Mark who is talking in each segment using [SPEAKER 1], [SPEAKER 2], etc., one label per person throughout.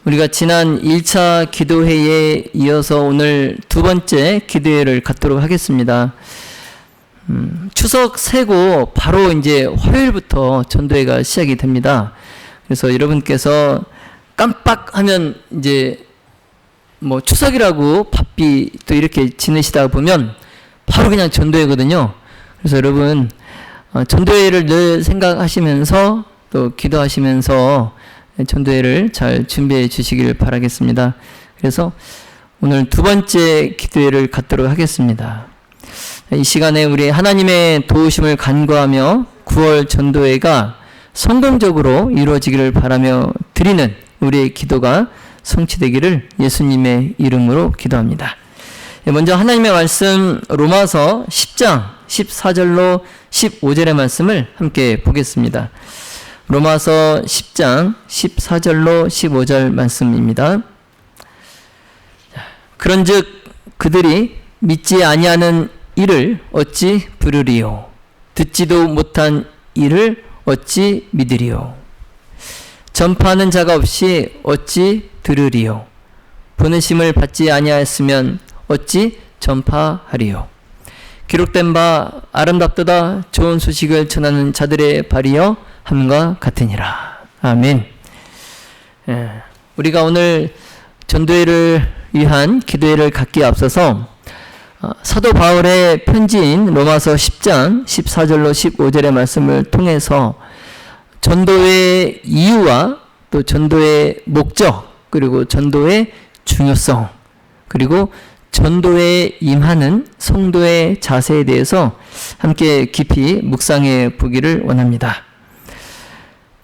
[SPEAKER 1] 우리가 지난 1차 기도회에 이어서 오늘 두 번째 기도회를 갖도록 하겠습니다. 추석 세고 바로 이제 화요일부터 전도회가 시작이 됩니다. 그래서 여러분께서 깜빡하면 이제 뭐 추석이라고 바삐 또 이렇게 지내시다 보면 바로 그냥 전도회거든요. 그래서 여러분 전도회를 늘 생각하시면서 또 기도하시면서 전도회를 잘 준비해 주시기를 바라겠습니다. 그래서 오늘 두 번째 기도회를 갖도록 하겠습니다. 이 시간에 우리 하나님의 도우심을 간구하며 9월 전도회가 성공적으로 이루어지기를 바라며 드리는 우리의 기도가 성취되기를 예수님의 이름으로 기도합니다. 먼저 하나님의 말씀 로마서 10장 14절로 15절의 말씀을 함께 보겠습니다. 로마서 10장 14절로 15절 말씀입니다. 그런즉 그들이 믿지 아니하는 이를 어찌 부르리요? 듣지도 못한 이를 어찌 믿으리요? 전파하는 자가 없이 어찌 들으리요? 보내심을 받지 아니하였으면 어찌 전파하리요? 기록된 바 아름답도다 좋은 소식을 전하는 자들의 발이여 함과 같으니라. 아멘. 우리가 오늘 전도회를 위한 기도회를 갖기에 앞서서 사도 바울의 편지인 로마서 10장 14절로 15절의 말씀을 통해서 전도의 이유와 또 전도의 목적, 그리고 전도의 중요성, 그리고 전도에 임하는 성도의 자세에 대해서 함께 깊이 묵상해 보기를 원합니다.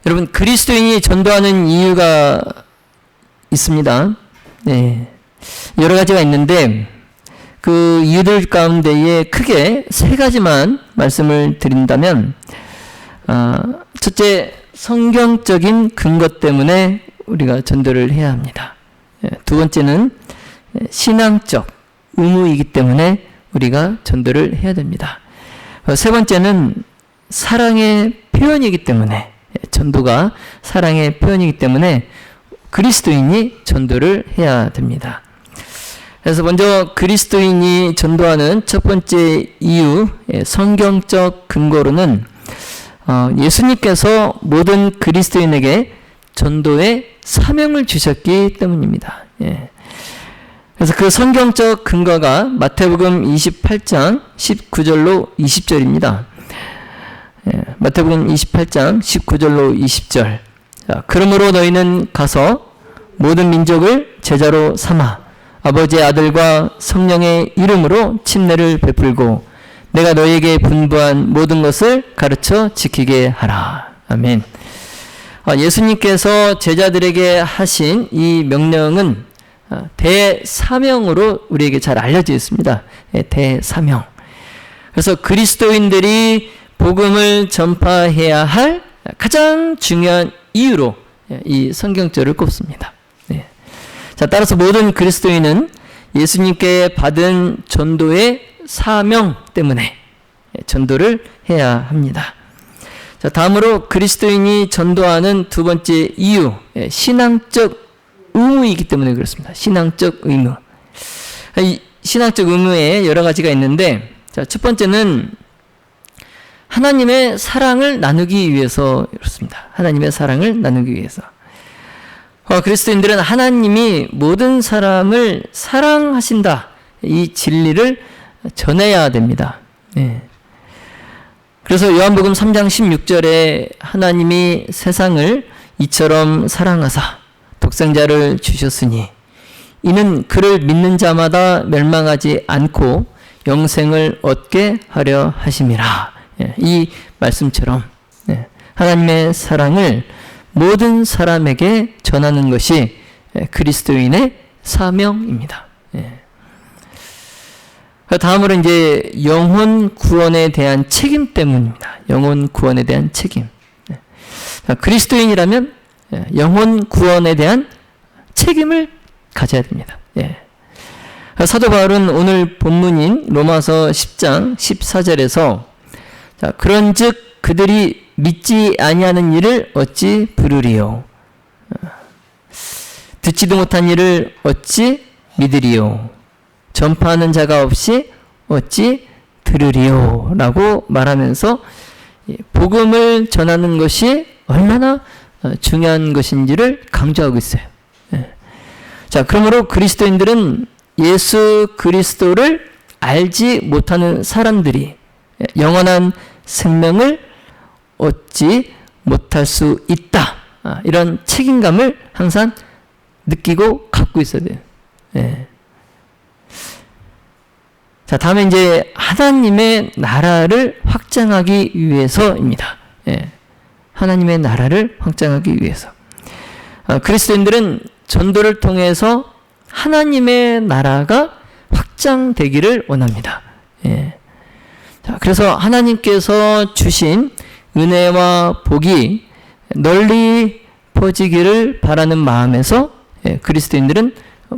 [SPEAKER 1] 여러분, 그리스도인이 전도하는 이유가 있습니다. 네, 여러 가지가 있는데 그 이유들 가운데에 크게 세 가지만 말씀을 드린다면, 첫째, 성경적인 근거 때문에 우리가 전도를 해야 합니다. 두 번째는 신앙적 의무이기 때문에 우리가 전도를 해야 됩니다. 세 번째는 사랑의 표현이기 때문에, 전도가 사랑의 표현이기 때문에 그리스도인이 전도를 해야 됩니다. 그래서 먼저 그리스도인이 전도하는 첫 번째 이유, 성경적 근거로는 예수님께서 모든 그리스도인에게 전도의 사명을 주셨기 때문입니다. 그래서 그 성경적 근거가 마태복음 28장 19절로 20절입니다. 마태복음 28장 19절로 20절. 자, 그러므로 너희는 가서 모든 민족을 제자로 삼아 아버지의 아들과 성령의 이름으로 침례를 베풀고 내가 너희에게 분부한 모든 것을 가르쳐 지키게 하라. 아멘. 예수님께서 제자들에게 하신 이 명령은 대사명으로 우리에게 잘 알려져 있습니다. 대사명. 그래서 그리스도인들이 복음을 전파해야 할 가장 중요한 이유로 이 성경절을 꼽습니다. 자, 따라서 모든 그리스도인은 예수님께 받은 전도의 사명 때문에 전도를 해야 합니다. 자, 다음으로 그리스도인이 전도하는 두 번째 이유, 신앙적 의무이기 때문에 그렇습니다. 신앙적 의무. 이 신앙적 의무에 여러 가지가 있는데, 자, 첫 번째는 하나님의 사랑을 나누기 위해서 그렇습니다. 하나님의 사랑을 나누기 위해서. 그리스도인들은 하나님이 모든 사람을 사랑하신다, 이 진리를 전해야 됩니다. 그래서 요한복음 3장 16절에 하나님이 세상을 이처럼 사랑하사 독생자를 주셨으니 이는 그를 믿는 자마다 멸망하지 않고 영생을 얻게 하려 하심이라. 이 말씀처럼 하나님의 사랑을 모든 사람에게 전하는 것이 그리스도인의 사명입니다. 다음으로 이제 영혼 구원에 대한 책임 때문입니다. 영혼 구원에 대한 책임. 그리스도인이라면 영혼 구원에 대한 책임을 가져야 됩니다. 사도 바울은 오늘 본문인 로마서 10장 14절에서 그런즉 그들이 믿지 아니하는 일을 어찌 부르리요? 듣지도 못한 일을 어찌 믿으리요? 전파하는 자가 없이 어찌 들으리요? 라고 말하면서 복음을 전하는 것이 얼마나 중요한 것인지를 강조하고 있어요. 자, 그러므로 그리스도인들은 예수 그리스도를 알지 못하는 사람들이 영원한 생명을 얻지 못할 수 있다. 이런 책임감을 항상 느끼고 갖고 있어야 돼요. 자, 다음에 이제 하나님의 나라를 확장하기 위해서입니다. 하나님의 나라를 확장하기 위해서. 그리스도인들은 전도를 통해서 하나님의 나라가 확장되기를 원합니다. 자, 그래서 하나님께서 주신 은혜와 복이 널리 퍼지기를 바라는 마음에서 그리스도인들은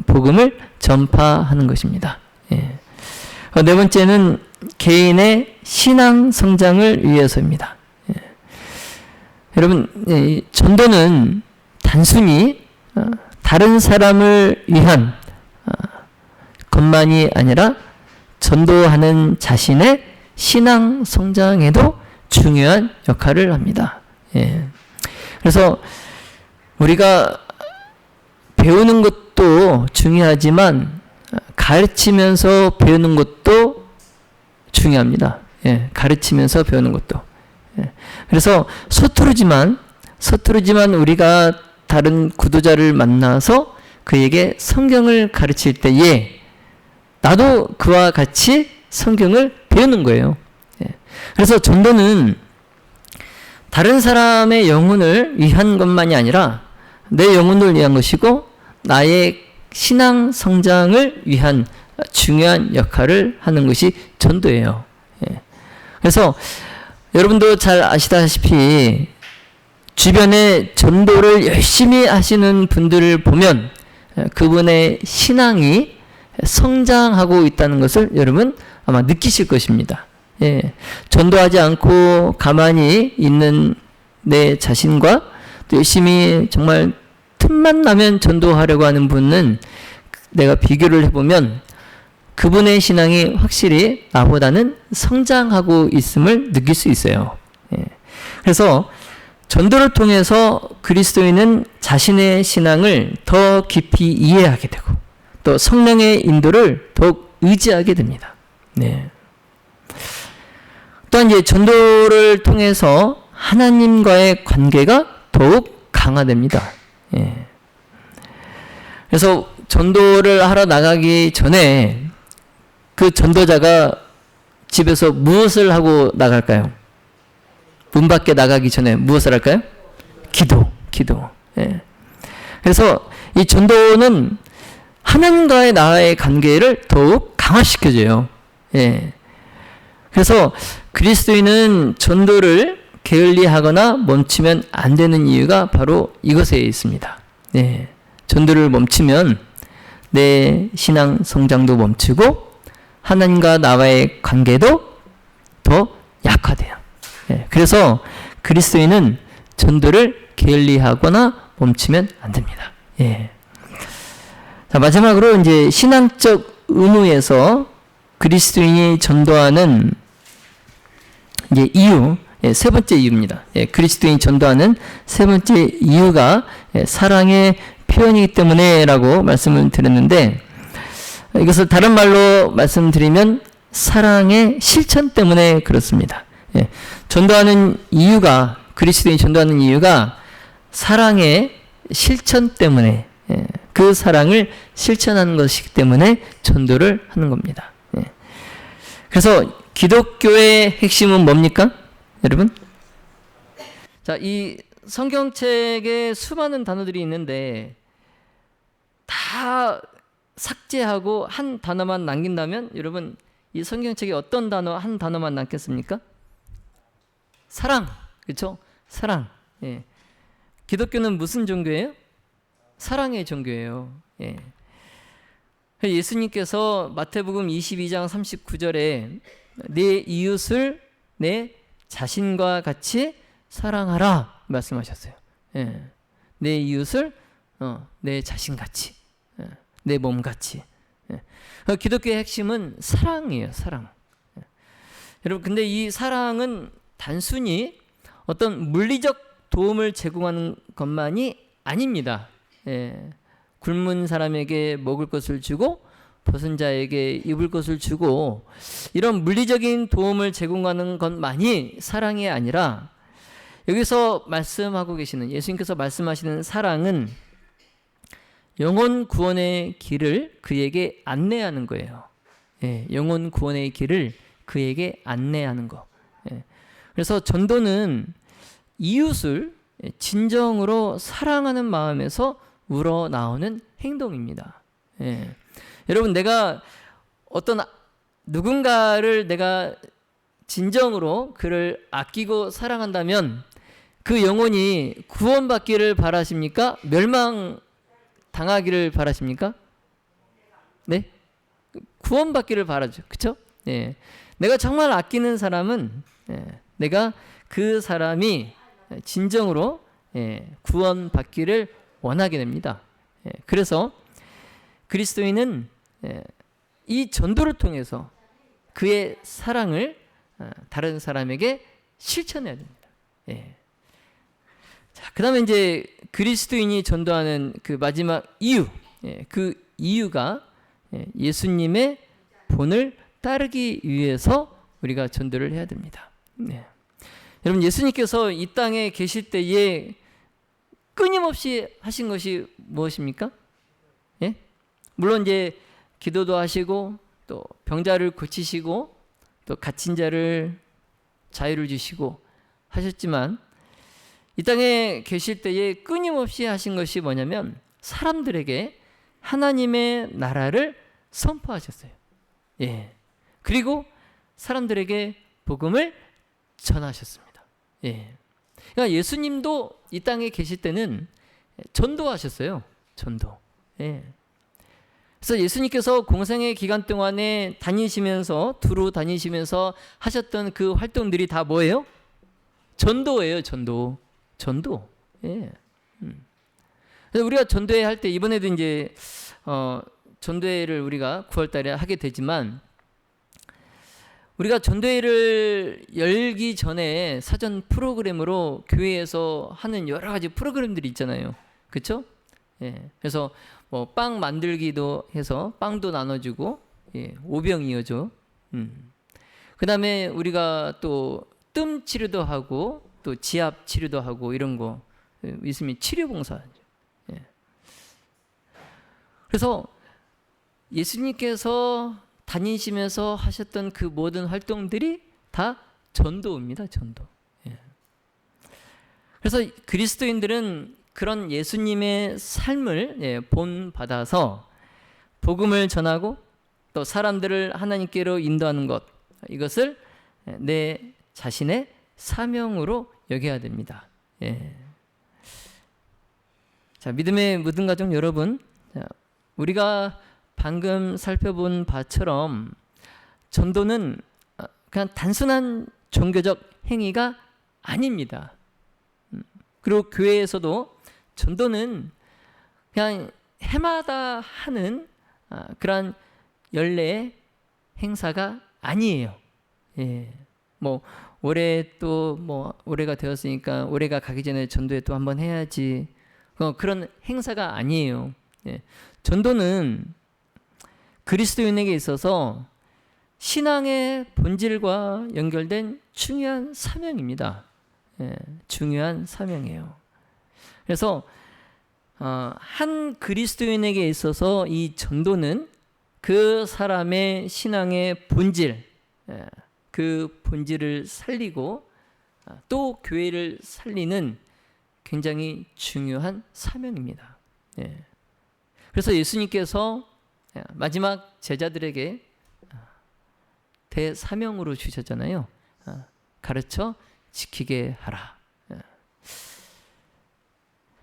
[SPEAKER 1] 복음을 전파하는 것입니다. 네 번째는 개인의 신앙 성장을 위해서입니다. 여러분, 전도는 단순히 다른 사람을 위한 것만이 아니라 전도하는 자신의 신앙 성장에도 중요한 역할을 합니다. 그래서 우리가 배우는 것도 중요하지만 가르치면서 배우는 것도 중요합니다. 가르치면서 배우는 것도. 그래서 서투르지만 우리가 다른 구도자를 만나서 그에게 성경을 가르칠 때에 나도 그와 같이 성경을 배우는 거예요. 그래서 전도는 다른 사람의 영혼을 위한 것만이 아니라 내 영혼을 위한 것이고 나의 신앙 성장을 위한 중요한 역할을 하는 것이 전도예요. 그래서 여러분도 잘 아시다시피 주변에 전도를 열심히 하시는 분들을 보면 그분의 신앙이 성장하고 있다는 것을 여러분 아마 느끼실 것입니다. 전도하지 않고 가만히 있는 내 자신과 또 열심히 정말 틈만 나면 전도하려고 하는 분은 내가 비교를 해보면 그분의 신앙이 확실히 나보다는 성장하고 있음을 느낄 수 있어요. 그래서 전도를 통해서 그리스도인은 자신의 신앙을 더 깊이 이해하게 되고 또 성령의 인도를 더욱 의지하게 됩니다. 또한 이제 전도를 통해서 하나님과의 관계가 더욱 강화됩니다. 그래서 전도를 하러 나가기 전에 그 전도자가 집에서 무엇을 하고 나갈까요? 문 밖에 나가기 전에 무엇을 할까요? 기도. 그래서 이 전도는 하나님과의 나의 관계를 더욱 강화시켜줘요. 그래서 그리스도인은 전도를 게을리하거나 멈추면 안 되는 이유가 바로 이것에 있습니다. 전도를 멈추면 내 신앙 성장도 멈추고 하나님과 나와의 관계도 더 약화돼요. 그래서 그리스도인은 전도를 게을리하거나 멈추면 안 됩니다. 자, 마지막으로 이제 신앙적 의무에서 그리스도인이 전도하는 이제 이유, 세 번째 이유입니다. 그리스도인이 전도하는 세 번째 이유가 사랑의 표현이기 때문에라고 말씀을 드렸는데 이것을 다른 말로 말씀드리면 사랑의 실천 때문에 그렇습니다. 전도하는 이유가 그리스도인이 전도하는 이유가 사랑의 실천 때문에 그 사랑을 실천하는 것이기 때문에 전도를 하는 겁니다. 그래서 기독교의 핵심은 뭡니까? 여러분? 자, 이 성경책에 수많은 단어들이 있는데 다 삭제하고 한 단어만 남긴다면 여러분 이 성경책에 어떤 단어 한 단어만 남겠습니까? 사랑. 그렇죠? 사랑. 기독교는 무슨 종교예요? 사랑의 종교예요. 예수님께서 마태복음 22장 39절에 내 이웃을 내 자신과 같이 사랑하라 말씀하셨어요. 내 이웃을 내 자신같이, 내 몸같이. 기독교의 핵심은 사랑이에요. 사랑. 여러분, 근데 이 사랑은 단순히 어떤 물리적 도움을 제공하는 것만이 아닙니다. 굶은 사람에게 먹을 것을 주고 벗은 자에게 입을 것을 주고, 이런 물리적인 도움을 제공하는 것만이 사랑이 아니라, 여기서 말씀하고 계시는, 예수님께서 말씀하시는 사랑은 영혼 구원의 길을 그에게 안내하는 거예요. 영혼 구원의 길을 그에게 안내하는 거. 그래서 전도는 이웃을 진정으로 사랑하는 마음에서 우러나오는 행동입니다. 여러분, 내가 어떤 누군가를 내가 진정으로 그를 아끼고 사랑한다면 그 영혼이 구원받기를 바라십니까? 멸망당하기를 바라십니까? 네? 구원받기를 바라죠. 그쵸? 내가 정말 아끼는 사람은 내가 그 사람이 진정으로 구원받기를 원하게 됩니다. 그래서 그리스도인은 이 전도를 통해서 그의 사랑을 다른 사람에게 실천해야 됩니다. 자, 그 다음에 이제 그리스도인이 전도하는 그 마지막 이유, 그 이유가 예수님의 본을 따르기 위해서 우리가 전도를 해야 됩니다. 여러분, 예수님께서 이 땅에 계실 때에 끊임없이 하신 것이 무엇입니까? 물론 이제 기도도 하시고, 또 병자를 고치시고, 또 갇힌 자를 자유를 주시고 하셨지만, 이 땅에 계실 때에 끊임없이 하신 것이 뭐냐면 사람들에게 하나님의 나라를 선포하셨어요. 그리고 사람들에게 복음을 전하셨습니다. 그러니까 예수님도 이 땅에 계실 때는 전도하셨어요. 전도. 그래서 예수님께서 공생의 기간 동안에 다니시면서, 두루 다니시면서 하셨던 그 활동들이 다 뭐예요? 전도예요. 전도. 그래서 우리가 전도회 할 때, 이번에도 이제 전도회를 우리가 9월 달에 하게 되지만, 우리가 전도회를 열기 전에 사전 프로그램으로 교회에서 하는 여러 가지 프로그램들이 있잖아요. 그렇죠? 그래서 뭐 빵 만들기도 해서 빵도 나눠주고, 오병이어죠. 그 다음에 우리가 또 뜸 치료도 하고, 또 지압 치료도 하고, 이런 거 있으면 치료봉사하죠. 그래서 예수님께서 다니시면서 하셨던 그 모든 활동들이 다 전도입니다. 전도. 그래서 그리스도인들은 그런 예수님의 삶을 본받아서 복음을 전하고, 또 사람들을 하나님께로 인도하는 것, 이것을 내 자신의 사명으로 여겨야 됩니다. 자, 믿음의 모든 가족 여러분, 우리가 방금 살펴본 바처럼 전도는 그냥 단순한 종교적 행위가 아닙니다. 그리고 교회에서도 전도는 그냥 해마다 하는 그런 연례 행사가 아니에요. 뭐 올해 또 뭐 올해가 되었으니까 올해가 가기 전에 전도회 또 한번 해야지, 그런 행사가 아니에요. 전도는 그리스도인에게 있어서 신앙의 본질과 연결된 중요한 사명입니다. 중요한 사명이에요. 그래서 한 그리스도인에게 있어서 이 전도는 그 사람의 신앙의 본질, 그 본질을 살리고 또 교회를 살리는 굉장히 중요한 사명입니다. 그래서 예수님께서 마지막 제자들에게 대사명으로 주셨잖아요. 가르쳐 지키게 하라.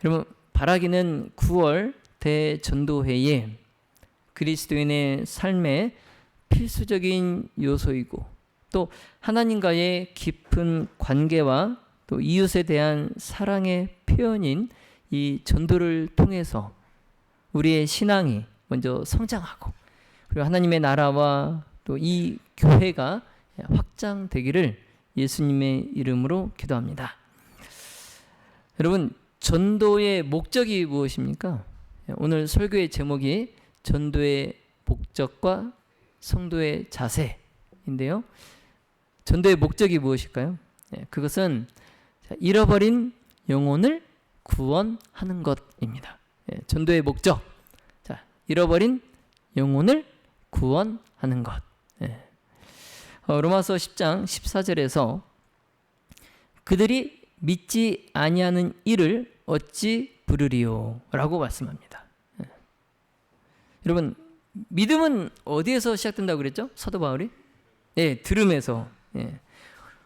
[SPEAKER 1] 여러분, 바라기는 9월 대전도회에 그리스도인의 삶의 필수적인 요소이고, 또 하나님과의 깊은 관계와 또 이웃에 대한 사랑의 표현인 이 전도를 통해서 우리의 신앙이 먼저 성장하고 그리고 하나님의 나라와 또 이 교회가 확장되기를 예수님의 이름으로 기도합니다. 여러분, 전도의 목적이 무엇입니까? 오늘 설교의 제목이 전도의 목적과 성도의 자세인데요. 전도의 목적이 무엇일까요? 그것은 잃어버린 영혼을 구원하는 것입니다. 전도의 목적, 잃어버린 영혼을 구원하는 것. 로마서 10장 14절에서 그들이 믿지 아니하는 일을 어찌 부르리요 라고 말씀합니다. 여러분, 믿음은 어디에서 시작된다고 그랬죠? 사도 바울이? 들음에서.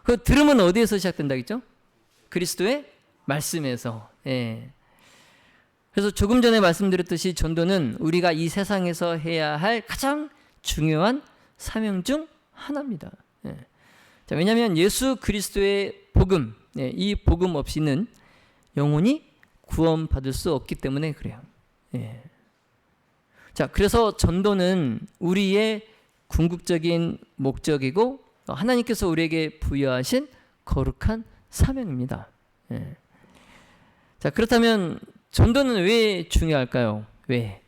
[SPEAKER 1] 그 들음은 어디에서 시작된다고 했죠? 그리스도의 말씀에서. 그래서 조금 전에 말씀드렸듯이 전도는 우리가 이 세상에서 해야 할 가장 중요한 사명 중 하나입니다. 왜냐하면 예수 그리스도의 복음, 이 복음 없이는 영혼이 구원받을 수 없기 때문에 그래요. 그래서 전도는 우리의 궁극적인 목적이고 하나님께서 우리에게 부여하신 거룩한 사명입니다. 그렇다면 전도는 왜 중요할까요? 왜?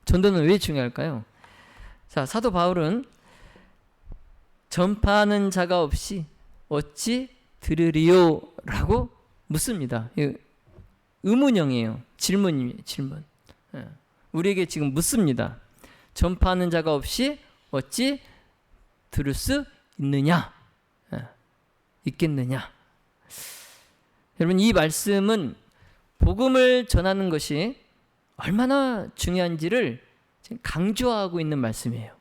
[SPEAKER 1] 전도는 왜 중요할까요? 사도 바울은 전파하는 자가 없이 어찌 들으리요? 라고 묻습니다. 의문형이에요. 질문이에요. 질문. 우리에게 지금 묻습니다. 전파하는 자가 없이 어찌 들을 수 있느냐? 있겠느냐? 여러분, 이 말씀은 복음을 전하는 것이 얼마나 중요한지를 강조하고 있는 말씀이에요.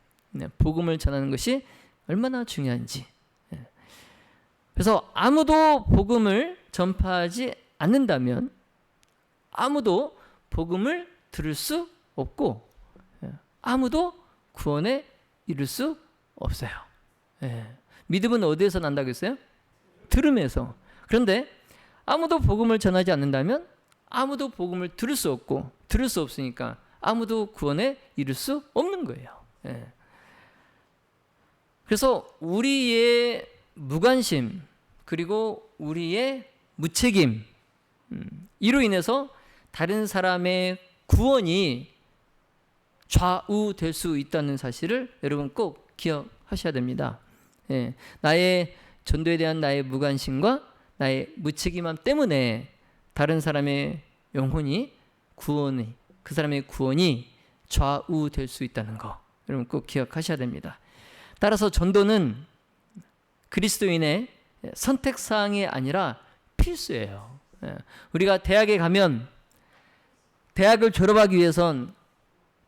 [SPEAKER 1] 복음을 전하는 것이 얼마나 중요한지. 그래서 아무도 복음을 전파하지 않는다면 아무도 복음을 들을 수 없고 아무도 구원에 이를 수 없어요. 믿음은 어디에서 난다고 했어요? 들음에서. 그런데 아무도 복음을 전하지 않는다면 아무도 복음을 들을 수 없고 들을 수 없으니까 아무도 구원에 이를 수 없는 거예요. 그래서 우리의 무관심 그리고 우리의 무책임 이로 인해서 다른 사람의 구원이 좌우될 수 있다는 사실을 여러분 꼭 기억하셔야 됩니다. 나의 전도에 대한 나의 무관심과 나의 무책임함 때문에 다른 사람의 영혼이 그 사람의 구원이 좌우될 수 있다는 거 여러분 꼭 기억하셔야 됩니다. 따라서 전도는 그리스도인의 선택사항이 아니라 필수예요. 우리가 대학에 가면 대학을 졸업하기 위해선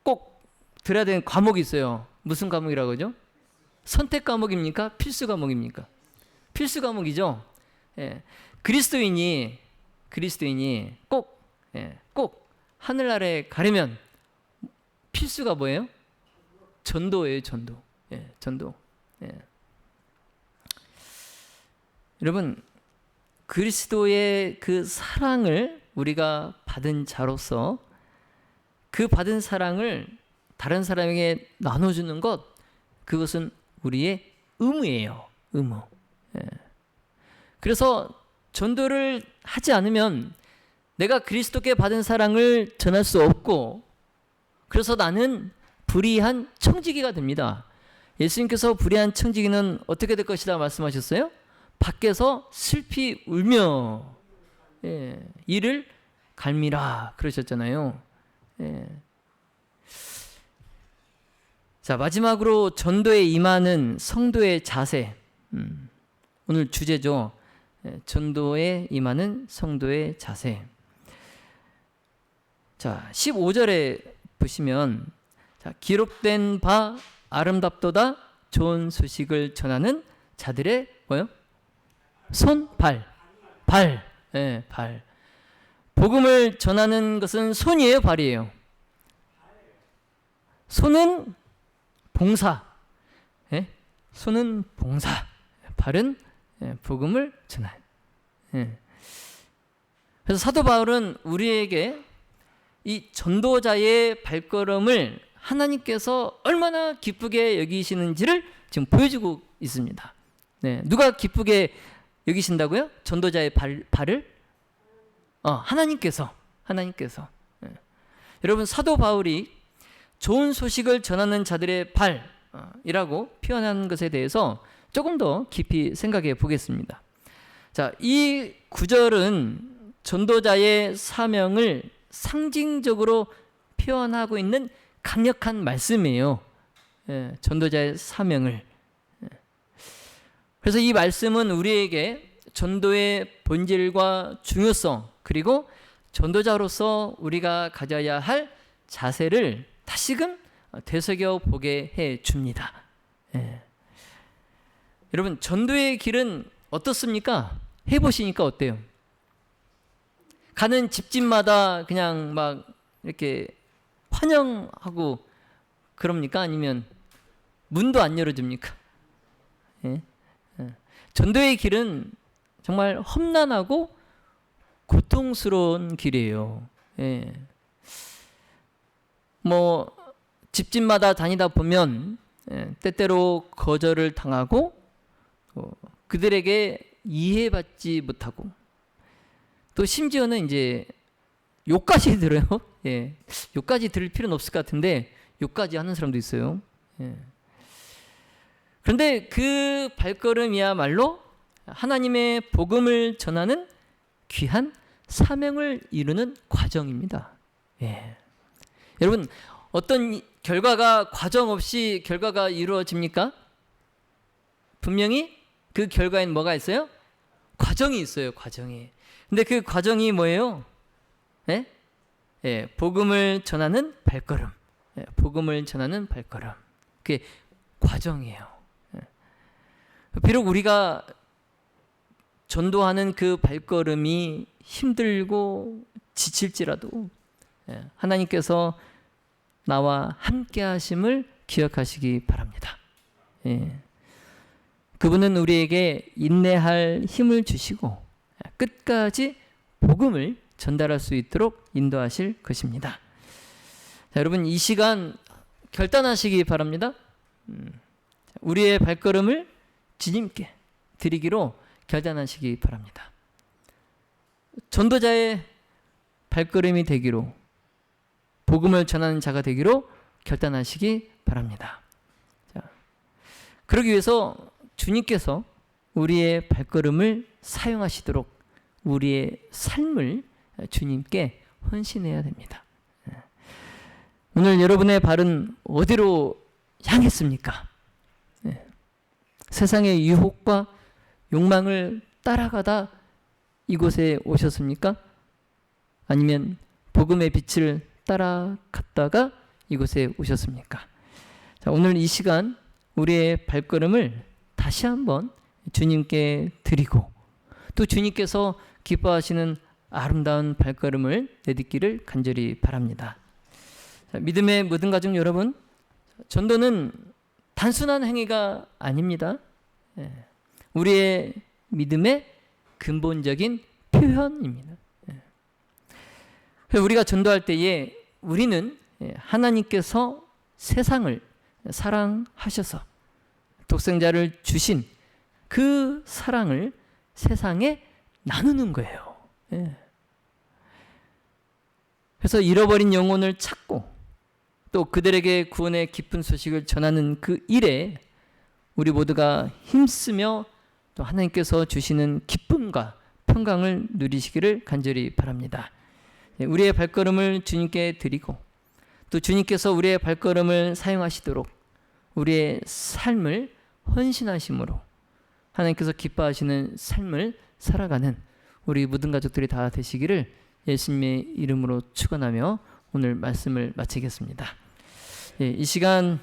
[SPEAKER 1] 꼭 들어야 되는 과목이 있어요. 무슨 과목이라고 하죠? 선택 과목입니까? 필수 과목입니까? 필수 과목이죠. 그리스도인이 꼭 하늘나라에 가려면 필수가 뭐예요? 전도예요, 전도. 전도. 여러분, 그리스도의 그 사랑을 우리가 받은 자로서 그 받은 사랑을 다른 사람에게 나눠주는 것, 그것은 우리의 의무예요. 의무. 그래서 전도를 하지 않으면 내가 그리스도께 받은 사랑을 전할 수 없고 그래서 나는 불의한 청지기가 됩니다. 예수님께서 불의한 청지기는 어떻게 될 것이다 말씀하셨어요? 밖에서 슬피 울며 이를 갈미라 그러셨잖아요. 자, 마지막으로 전도에 임하는 성도의 자세. 오늘 주제죠. 전도에 임하는 성도의 자세. 자, 15절에 보시면 기록된 바 아름답도다 좋은 소식을 전하는 자들의 뭐요? 손, 발. 발. 복음을 전하는 것은 손이에요, 발이에요? 손은 봉사. 손은 봉사. 발은 복음을 전하는. 그래서 사도 바울은 우리에게 이 전도자의 발걸음을 하나님께서 얼마나 기쁘게 여기시는지를 지금 보여주고 있습니다. 네, 누가 기쁘게 여기신다고요? 전도자의 발을? 하나님께서. 네. 여러분, 사도 바울이 좋은 소식을 전하는 자들의 발이라고 표현하는 것에 대해서 조금 더 깊이 생각해 보겠습니다. 자, 이 구절은 전도자의 사명을 상징적으로 표현하고 있는 강력한 말씀이에요. 예, 전도자의 사명을. 그래서 이 말씀은 우리에게 전도의 본질과 중요성, 그리고 전도자로서 우리가 가져야 할 자세를 다시금 되새겨 보게 해 줍니다. 예. 여러분, 전도의 길은 어떻습니까? 해보시니까 어때요? 가는 집집마다 그냥 막 이렇게 환영하고 그럽니까? 아니면 문도 안 열어줍니까? 예? 전도의 길은 정말 험난하고 고통스러운 길이에요. 예. 뭐 집집마다 다니다 보면 때때로 거절을 당하고 그들에게 이해받지 못하고 또 심지어는 이제 욕까지 들어요. 예. 욕까지 들을 필요는 없을 것 같은데 욕까지 하는 사람도 있어요. 예. 그런데 그 발걸음이야말로 하나님의 복음을 전하는 귀한 사명을 이루는 과정입니다. 예. 여러분, 어떤 결과가 과정 없이 결과가 이루어집니까? 분명히 그 결과에는 뭐가 있어요? 과정이 있어요, 과정이. 근데 그 과정이 뭐예요? 예? 예, 복음을 전하는 발걸음. 예, 복음을 전하는 발걸음. 그게 과정이에요. 예. 비록 우리가 전도하는 그 발걸음이 힘들고 지칠지라도 하나님께서 나와 함께 하심을 기억하시기 바랍니다. 예. 그분은 우리에게 인내할 힘을 주시고 끝까지 복음을 전달할 수 있도록 인도하실 것입니다. 자, 여러분, 이 시간 결단하시기 바랍니다. 우리의 발걸음을 주님께 드리기로 결단하시기 바랍니다. 전도자의 발걸음이 되기로, 복음을 전하는 자가 되기로 결단하시기 바랍니다. 자, 그러기 위해서 주님께서 우리의 발걸음을 사용하시도록 우리의 삶을 주님께 헌신해야 됩니다. 오늘 여러분의 발은 어디로 향했습니까? 세상의 유혹과 욕망을 따라가다 이곳에 오셨습니까? 아니면 복음의 빛을 따라갔다가 이곳에 오셨습니까? 자, 오늘 이 시간 우리의 발걸음을 다시 한번 주님께 드리고 또 주님께서 기뻐하시는 아름다운 발걸음을 내딛기를 간절히 바랍니다. 자, 믿음의 모든 가족 여러분, 전도는 단순한 행위가 아닙니다. 우리의 믿음의 근본적인 표현입니다. 우리가 전도할 때에 우리는 하나님께서 세상을 사랑하셔서 독생자를 주신 그 사랑을 세상에 나누는 거예요. 그래서 잃어버린 영혼을 찾고 또 그들에게 구원의 기쁜 소식을 전하는 그 일에 우리 모두가 힘쓰며 또 하나님께서 주시는 기쁨과 평강을 누리시기를 간절히 바랍니다. 우리의 발걸음을 주님께 드리고 또 주님께서 우리의 발걸음을 사용하시도록 우리의 삶을 헌신하심으로 하나님께서 기뻐하시는 삶을 살아가는 우리 모든 가족들이 다 되시기를 예수님의 이름으로 축원하며 오늘 말씀을 마치겠습니다. 이 시간